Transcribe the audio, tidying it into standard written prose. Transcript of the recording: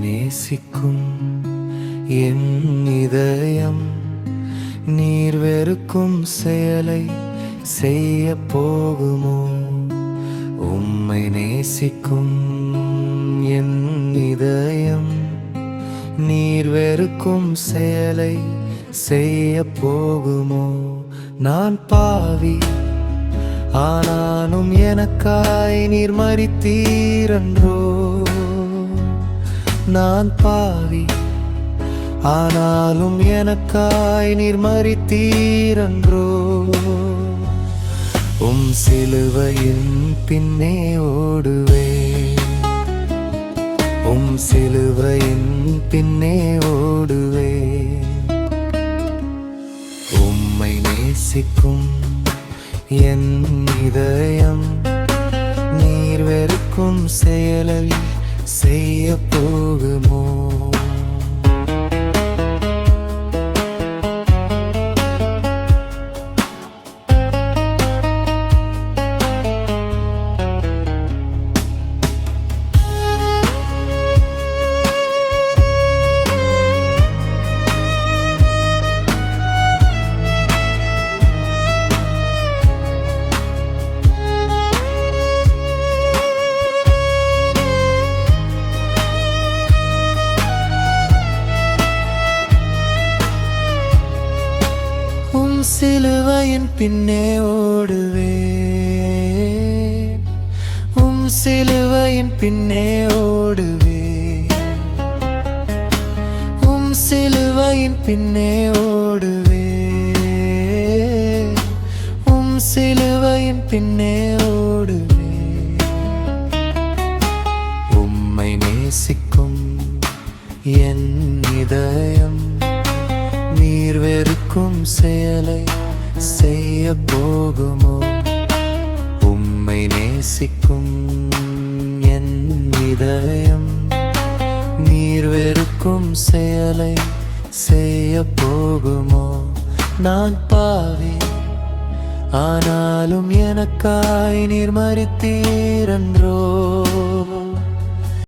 நேசிக்கும் என் இதயம் நீர் வெறுக்கும் செயலை செய்ய போகுமோ? உம்மை நேசிக்கும் என் இதயம் நீர் வெறுக்கும் செயலை செய்ய போகுமோ? நான் பாவி, ஆனாலும் எனக்காய் நீர் மரித்தீரன்றோ? நான் பாவி, ஆனாலும் எனக்காய் நீர் மரித்தீரன்றோ? உம் சிலுவையின் பின்னே ஓடுவே, உம் சிலுவையின் பின்னே ஓடுவே. உம்மை நேசிக்கும் என் இதயம் நீர் வெறுக்கும் செயலை செய்ய போகுமோ? சிலுவையின் பின்னே ஓடுவேன், உம் சிலுவையின் பின்னே ஓடுவேன், உம் சிலுவையின் பின்னே ஓடுவேன், உம் சிலுவையின் பின்னே ஓடுவேன். உம்மை நேசிக்கும் என் இதயம் நீர் வெறுக்கும் செயலை செய்ய போகுமோ? உம்மை நேசிக்கும் என் இதயம் நீர் வெறுக்கும் செயலை செய்ய போகுமோ? நான் பாவி, ஆனாலும் எனக்காய் நீர் மரித்தீரன்றோ?